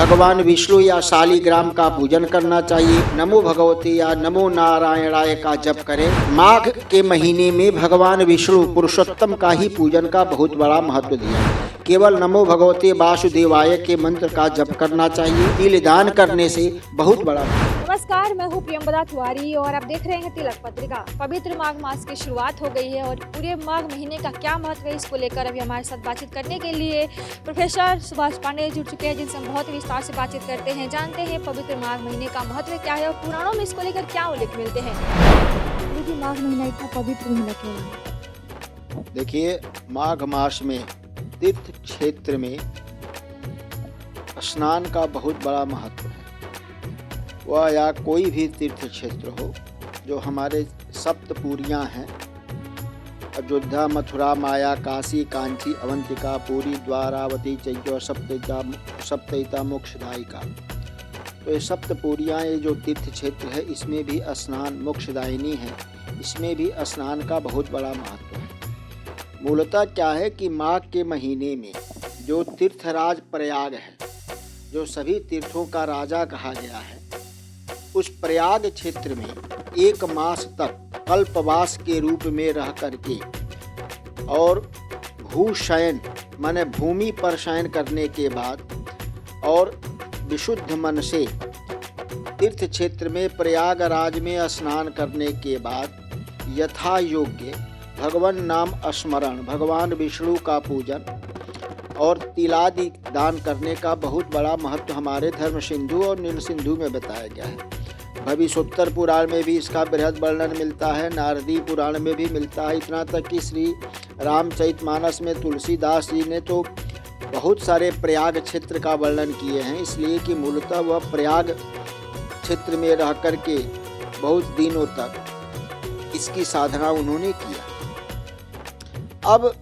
भगवान विष्णु या शालिग्राम का पूजन करना चाहिए। नमो भगवते या नमो नारायणाय का जप करें। माघ के महीने में भगवान विष्णु पुरुषोत्तम का ही पूजन का बहुत बड़ा महत्व दिया है। केवल नमो भगवते वासुदेवाय के मंत्र का जप करना चाहिए। तिल दान करने से बहुत बड़ा। नमस्कार, मैं हूँ प्रियंवदा तिवारी और आप देख रहे हैं तिलक पत्रिका। पवित्र माघ मास की शुरुआत हो गई है और पूरे माघ महीने का क्या महत्व है, इसको लेकर अभी हमारे साथ बातचीत करने के लिए प्रोफेसर सुभाष पांडे जुड़ चुके हैं, जिनसे हम बहुत विस्तार से बातचीत करते हैं। जानते हैं पवित्र माघ महीने का महत्व क्या है और पुराणों में इसको लेकर क्या उल्लेख मिलते हैं। देखिए, माघ महीना इतना पवित्र महीना क्यों है? देखिए, माघ मास में तीर्थ क्षेत्र में स्नान का बहुत बड़ा महत्व है। वह या कोई भी तीर्थ क्षेत्र हो, जो हमारे सप्तपुरियाँ हैं, अयोध्या, मथुरा, माया, काशी, कांची, अवंतिका, पुरी, द्वारावती, चैत्य, सप्तैता, मोक्षदायिका। तो ये सप्तपुरियाँ, ये जो तीर्थ क्षेत्र है, इसमें भी स्नान, मोक्षदायिनी है, इसमें भी स्नान का बहुत बड़ा महत्व है। मूलतः क्या है कि माघ के महीने में जो तीर्थराज प्रयाग है, जो सभी तीर्थों का राजा कहा गया है, उस प्रयाग क्षेत्र में 1 मास तक कल्पवास के रूप में रह करके और भूशयन माने भूमि पर शयन करने के बाद और विशुद्ध मन से तीर्थ क्षेत्र में प्रयागराज में स्नान करने के बाद यथा योग्य भगवान नाम स्मरण, भगवान विष्णु का पूजन और तिलादि दान करने का बहुत बड़ा महत्व हमारे धर्म सिंधु और नील सिंधु में बताया गया है। भविष्योत्तर पुराण में भी इसका बृहद वर्णन मिलता है, नारदी पुराण में भी मिलता है। इतना तक कि श्री रामचरितमानस में तुलसीदास जी ने तो बहुत सारे प्रयाग क्षेत्र का वर्णन किए हैं, इसलिए कि मूलतः वह प्रयाग क्षेत्र में रह करके बहुत दिनों तक इसकी साधना उन्होंने किया। अब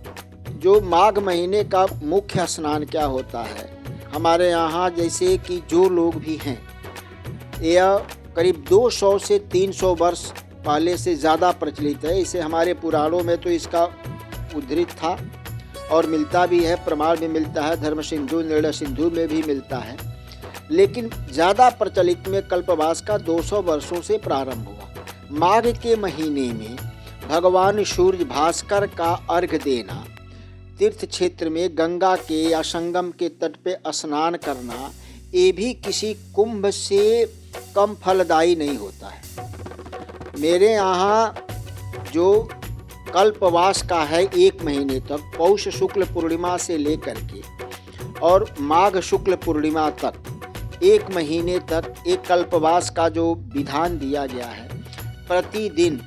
जो माघ महीने का मुख्य स्नान क्या होता है हमारे यहाँ, जैसे कि जो लोग भी हैं, यह करीब 200 से 300 वर्ष पहले से ज़्यादा प्रचलित है। इसे हमारे पुराणों में तो इसका उद्धृत था और मिलता भी है, प्रमाण भी मिलता है, धर्म सिंधु, निर्णय सिंधु में भी मिलता है। लेकिन ज़्यादा प्रचलित में कल्पवास का 200 वर्षों से प्रारंभ हुआ। माघ के महीने में भगवान सूर्य भास्कर का अर्घ्य देना, तीर्थ क्षेत्र में गंगा के या संगम के तट पे स्नान करना, ये भी किसी कुंभ से कम फलदायी नहीं होता है। मेरे यहाँ जो कल्पवास का है 1 महीने तक, पौष शुक्ल पूर्णिमा से लेकर के और माघ शुक्ल पूर्णिमा तक 1 महीने तक एक कल्पवास का जो विधान दिया गया है, प्रतिदिन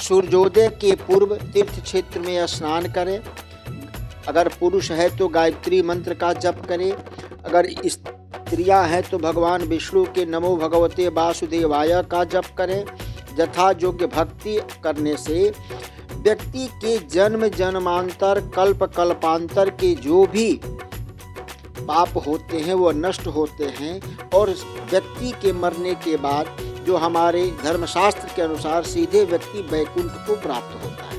सूर्योदय के पूर्व तीर्थ क्षेत्र में स्नान करें। अगर पुरुष है तो गायत्री मंत्र का जप करें, अगर स्त्रियां हैं तो भगवान विष्णु के नमो भगवते वासुदेवाय का जप करें। यथा योग्य भक्ति करने से व्यक्ति के जन्म जन्मांतर कल्प कल्पांतर के जो भी पाप होते हैं वो नष्ट होते हैं और व्यक्ति के मरने के बाद जो हमारे धर्मशास्त्र के अनुसार सीधे व्यक्ति वैकुंठ को प्राप्त होता है।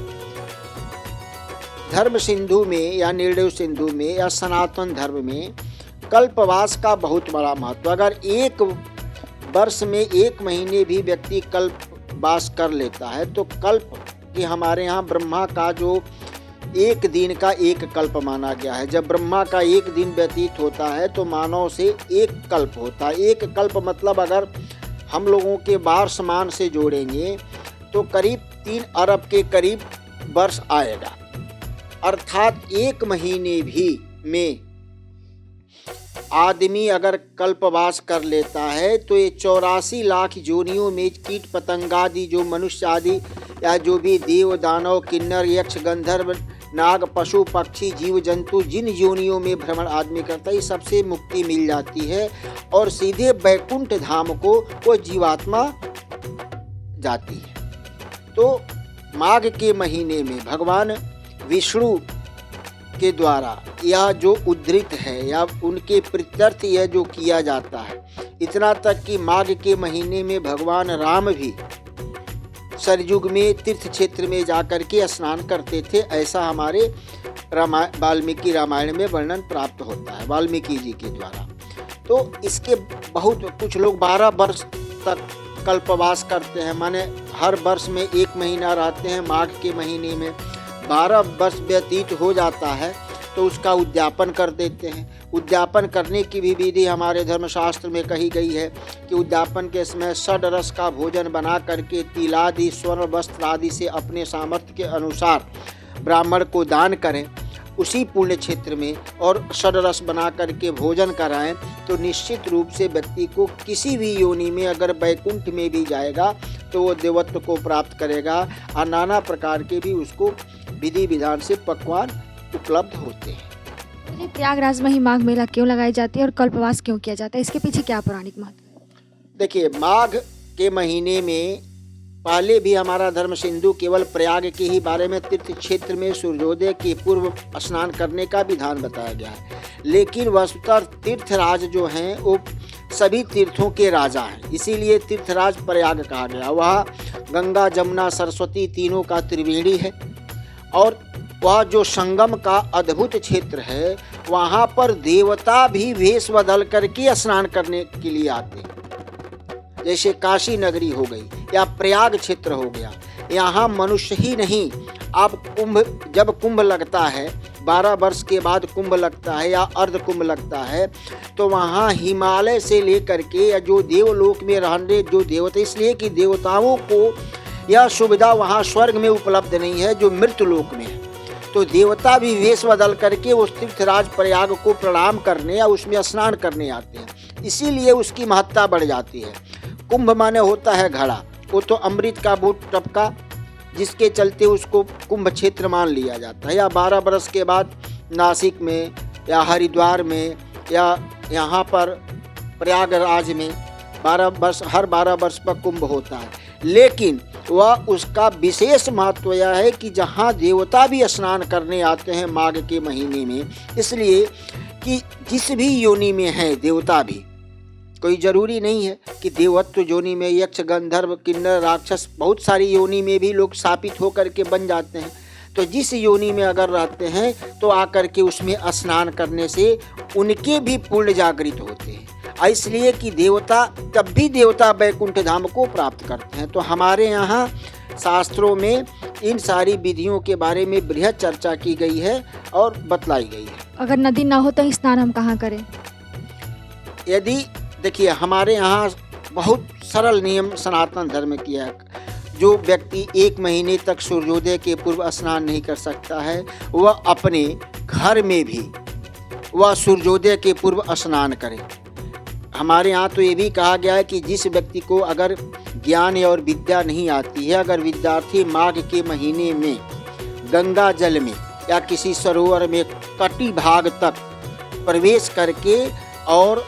धर्म सिंधु में या निर्णय सिंधु में या सनातन धर्म में कल्पवास का बहुत बड़ा महत्व। अगर 1 वर्ष में 1 महीने भी व्यक्ति कल्पवास कर लेता है तो कल्प कि हमारे यहाँ ब्रह्मा का जो 1 दिन का 1 कल्प माना गया है। जब ब्रह्मा का 1 दिन व्यतीत होता है तो मानव से 1 कल्प होता है। 1 कल्प मतलब अगर हम लोगों के वार्षमान से जोड़ेंगे तो करीब 3 अरब के करीब वर्ष आएगा। अर्थात 1 महीने भी में आदमी अगर कल्पवास कर लेता है तो ये 84 लाख योनियों में कीट पतंगादि जो मनुष्य आदि या जो भी देव दानव किन्नर यक्ष गंधर्व नाग पशु पक्षी जीव जंतु जिन योनियों में भ्रमण आदमी करता है, सबसे मुक्ति मिल जाती है और सीधे वैकुंठ धाम को वो जीवात्मा जाती है। तो माघ के महीने में भगवान विष्णु के द्वारा यह जो उद्धृत है या उनके प्रीत्यर्थ यह जो किया जाता है, इतना तक कि माघ के महीने में भगवान राम भी सरयुग में तीर्थ क्षेत्र में जाकर के स्नान करते थे, ऐसा हमारे वाल्मीकि रामायण में वर्णन प्राप्त होता है वाल्मीकि जी के द्वारा। तो इसके बहुत कुछ लोग 12 वर्ष तक कल्पवास करते हैं, माने हर वर्ष में 1 महीना रहते हैं। माघ के महीने में 12 वर्ष व्यतीत हो जाता है तो उसका उद्यापन कर देते हैं। उद्यापन करने की भी विधि हमारे धर्मशास्त्र में कही गई है कि उद्यापन के समय षड्रस का भोजन बना करके तिलादि स्वर्ण वस्त्र आदि से अपने सामर्थ्य के अनुसार ब्राह्मण को दान करें उसी पुण्य क्षेत्र में, और षड्रस बना करके भोजन कराएं तो निश्चित रूप से व्यक्ति को किसी भी योनि में अगर वैकुंठ में भी जाएगा तो वो देवत्व को प्राप्त करेगा। और नाना प्रकार के भी उसको विधि विधान से पकवान उपलब्ध होते हैं। प्रयागराज में ही माघ मेला क्यों लगाई जाती है और कल्पवास क्यों किया जाता है, इसके पीछे क्या पौराणिक महत्व है? देखिए, माघ के महीने में पहले भी हमारा धर्म सिंधु केवल प्रयाग के ही बारे में तीर्थ क्षेत्र में सूर्योदय के पूर्व स्नान करने का विधान बताया गया है, लेकिन वस्तुतः तीर्थराज जो हैं वो सभी तीर्थों के राजा हैं, इसीलिए तीर्थराज प्रयाग कहा गया। वह गंगा जमुना सरस्वती तीनों का त्रिवेणी है और वह जो संगम का अद्भुत क्षेत्र है वहाँ पर देवता भी वेश बदल करके स्नान करने के लिए आते हैं। जैसे काशी नगरी हो गई या प्रयाग क्षेत्र हो गया, यहाँ मनुष्य ही नहीं, अब जब कुंभ लगता है 12 वर्ष के बाद कुंभ लगता है या अर्ध कुंभ लगता है तो वहाँ हिमालय से लेकर के या जो देवलोक में रहने जो देवता, इसलिए कि देवताओं को यह सुविधा वहाँ स्वर्ग में उपलब्ध नहीं है जो मृत लोक में है, तो देवता भी वेश बदल करके उस तीर्थराज प्रयाग को प्रणाम करने या उसमें स्नान करने आते हैं, इसीलिए उसकी महत्ता बढ़ जाती है। कुंभ माने होता है घड़ा, वो तो अमृत का बूट टपका जिसके चलते उसको कुंभ क्षेत्र मान लिया जाता है। या 12 बरस के बाद नासिक में या हरिद्वार में या यहाँ पर प्रयागराज में हर 12 वर्ष पर कुंभ होता है, लेकिन वह उसका विशेष महत्व यह है कि जहाँ देवता भी स्नान करने आते हैं माघ के महीने में, इसलिए कि जिस भी योनि में है देवता भी, कोई जरूरी नहीं है कि देवत्व योनि में यक्ष गंधर्व किन्नर राक्षस, बहुत सारी योनि में भी लोग स्थापित होकर के बन जाते हैं, तो जिस योनि में अगर रहते हैं तो आकर के उसमें स्नान करने से उनके भी पुण्य जागृत होते हैं, इसलिए कि देवता तब भी देवता वैकुंठ धाम को प्राप्त करते हैं। तो हमारे यहाँ शास्त्रों में इन सारी विधियों के बारे में बृहद चर्चा की गई है और बतलाई गई है। अगर नदी ना हो तो स्नान हम कहाँ करें? यदि देखिए, हमारे यहाँ बहुत सरल नियम सनातन धर्म किया है। जो व्यक्ति 1 महीने तक सूर्योदय के पूर्व स्नान नहीं कर सकता है वह अपने घर में भी वह सूर्योदय के पूर्व स्नान करे। हमारे यहाँ तो ये भी कहा गया है कि जिस व्यक्ति को अगर ज्ञान और विद्या नहीं आती है, अगर विद्यार्थी माघ के महीने में गंगा जल में या किसी सरोवर में कटी भाग तक प्रवेश करके और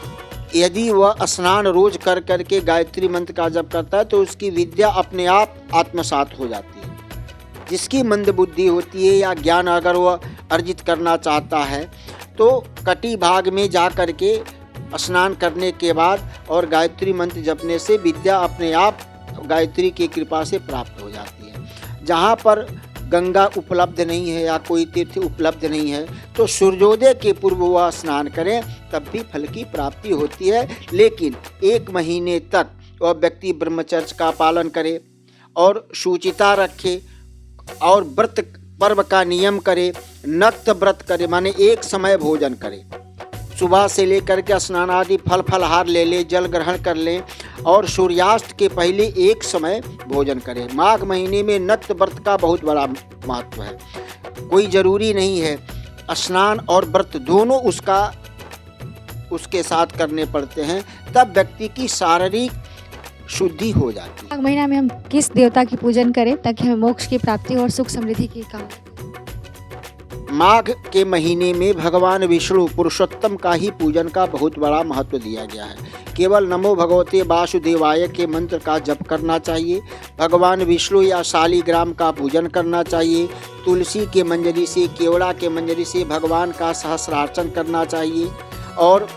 यदि वह स्नान रोज कर करके गायत्री मंत्र का जप करता है तो उसकी विद्या अपने आप आत्मसात हो जाती है। जिसकी मंद बुद्धि होती है या ज्ञान अगर वह अर्जित करना चाहता है तो कटी भाग में जा करके स्नान करने के बाद और गायत्री मंत्र जपने से विद्या अपने आप गायत्री की कृपा से प्राप्त हो जाती है। जहाँ पर गंगा उपलब्ध नहीं है या कोई तीर्थ उपलब्ध नहीं है तो सूर्योदय के पूर्व वह स्नान करें, तब भी फल की प्राप्ति होती है। लेकिन 1 महीने तक वह व्यक्ति ब्रह्मचर्य का पालन करे और शुचिता रखे और व्रत पर्व का नियम करे, नक्त व्रत करे, माने एक समय भोजन करे, सुबह से लेकर के स्नान आदि फल फलहार ले ले, जल ग्रहण कर लें और सूर्यास्त के पहले एक समय भोजन करें। माघ महीने में नक्त व्रत का बहुत बड़ा महत्व है। कोई ज़रूरी नहीं है, स्नान और व्रत दोनों उसके साथ करने पड़ते हैं, तब व्यक्ति की शारीरिक शुद्धि हो जाती है। माघ महीना में हम किस देवता की पूजन करें ताकि हमें मोक्ष की प्राप्ति और सुख समृद्धि की कामना? माघ के महीने में भगवान विष्णु पुरुषोत्तम का ही पूजन का बहुत बड़ा महत्व दिया गया है। केवल नमो भगवते वासुदेवाय के मंत्र का जप करना चाहिए, भगवान विष्णु या शालिग्राम का पूजन करना चाहिए, तुलसी के मंजरी से, केवड़ा के मंजरी से भगवान का सहस्रार्चन करना चाहिए और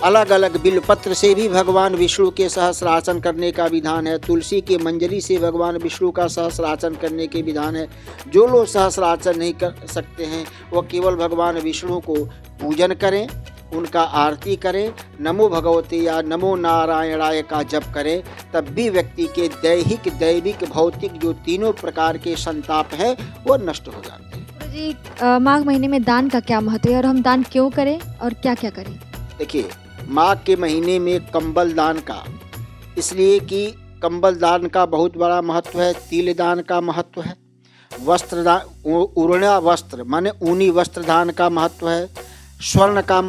अलग अलग बिलपत्र से भी भगवान विष्णु के सहस्रार्चन करने का विधान है। तुलसी के मंजरी से भगवान विष्णु का सहस्रार्चन करने के विधान है। जो लोग सहस्रार्चन नहीं कर सकते हैं वो केवल भगवान विष्णु को पूजन करें उनका आरती करें, नमो भगवते या नमो नारायणाय का जप करें, तब भी व्यक्ति के दैहिक, दैविक, भौतिक जो तीनों प्रकार के संताप हैं वो नष्ट हो जाते हैं। गुरुजी, माघ महीने में दान का क्या महत्व है और हम दान क्यों करें और क्या क्या करें? देखिए, माघ के महीने में कंबल दान का, इसलिए कि कंबल दान का बहुत बड़ा महत्व है, तिल दान का महत्व है, वस्त्र दान, उड़ना वस्त्र माने ऊनी वस्त्र दान का महत्व है, स्वर्ण का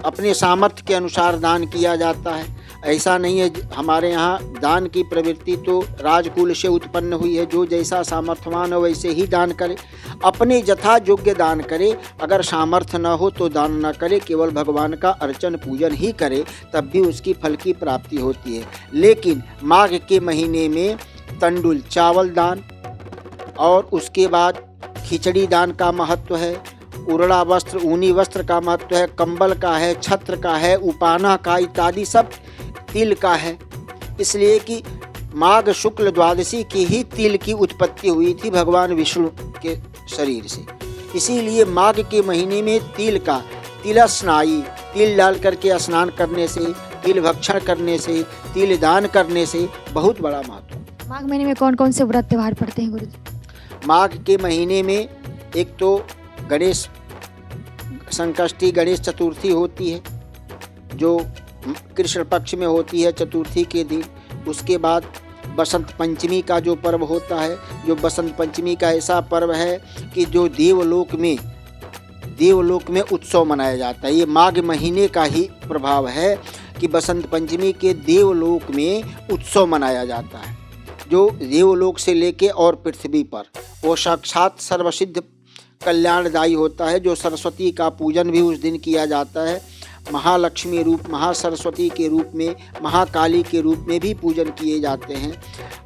अपने सामर्थ्य के अनुसार दान किया जाता है। ऐसा नहीं है, हमारे यहाँ दान की प्रवृत्ति तो राजकुल से उत्पन्न हुई है, जो जैसा सामर्थ्यवान हो वैसे ही दान करे, अपने यथा योग्य दान करे। अगर सामर्थ्य न हो तो दान न करे, केवल भगवान का अर्चन पूजन ही करे, तब भी उसकी फल की प्राप्ति होती है। लेकिन माघ के महीने में तंडुल चावल दान और उसके बाद खिचड़ी दान का महत्व है, उड़ना वस्त्र ऊनी वस्त्र का महत्व है, कंबल का है, छत्र का है, उपाना का इत्यादि सब तिल का है। इसलिए कि माघ शुक्ल द्वादशी की ही तिल की उत्पत्ति हुई थी भगवान विष्णु के शरीर से। इसीलिए माघ के महीने में तिल का, तिलस्नायी, तिल डाल करके स्नान करने से, तिल भक्षण करने से, तिल दान करने से बहुत बड़ा महत्व है। माघ महीने में कौन कौन से व्रत त्योहार पड़ते हैं गुरुजी? माघ के महीने में एक तो गणेश संकष्टी, गणेश चतुर्थी होती है जो कृष्ण पक्ष में होती है चतुर्थी के दिन। उसके बाद बसंत पंचमी का जो पर्व होता है, जो बसंत पंचमी का ऐसा पर्व है कि जो देवलोक में उत्सव मनाया जाता है। ये माघ महीने का ही प्रभाव है कि बसंत पंचमी के देवलोक में उत्सव मनाया जाता है, जो देवलोक से लेके और पृथ्वी पर वो साक्षात सर्वसिद्ध कल्याणदायी होता है। जो सरस्वती का पूजन भी उस दिन किया जाता है, महालक्ष्मी रूप, महासरस्वती के रूप में, महाकाली के रूप में भी पूजन किए जाते हैं।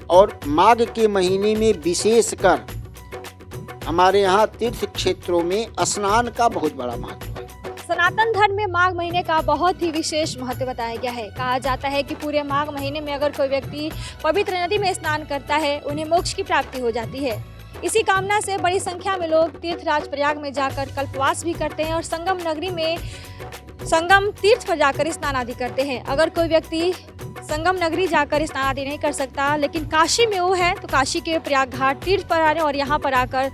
और माघ के महीने में विशेषकर हमारे यहाँ तीर्थ क्षेत्रों में स्नान का बहुत बड़ा महत्व है। सनातन धर्म में माघ महीने का बहुत ही विशेष महत्व बताया गया है। कहा जाता है कि पूरे माघ महीने में अगर कोई व्यक्ति पवित्र नदी में स्नान करता है, उन्हें मोक्ष की प्राप्ति हो जाती है। इसी कामना से बड़ी संख्या में लोग तीर्थराज प्रयाग में जाकर कल्पवास भी करते हैं और संगम नगरी में संगम तीर्थ पर जाकर स्नान आदि करते हैं। अगर कोई व्यक्ति संगम नगरी जाकर स्नान आदि नहीं कर सकता, लेकिन काशी में वो है, तो काशी के प्रयाग घाट तीर्थ पर आने और यहाँ पर आकर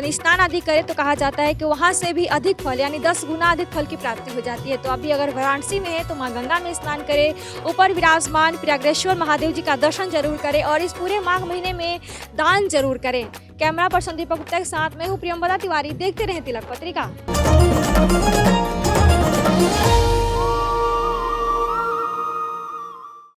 स्नान आदि करे तो कहा जाता है कि वहाँ से भी अधिक फल यानी 10 गुना अधिक फल की प्राप्ति हो जाती है। तो अभी अगर वाराणसी में है तो माँ गंगा में स्नान करे, ऊपर विराजमान प्रयागेश्वर महादेव जी का दर्शन जरूर करें और इस पूरे माघ महीने में दान जरूर करें। कैमरा पर्सन दीपक गुप्ता के साथ मैं हूँ प्रियंवदा तिवारी। देखते रहें तिलक पत्रिका।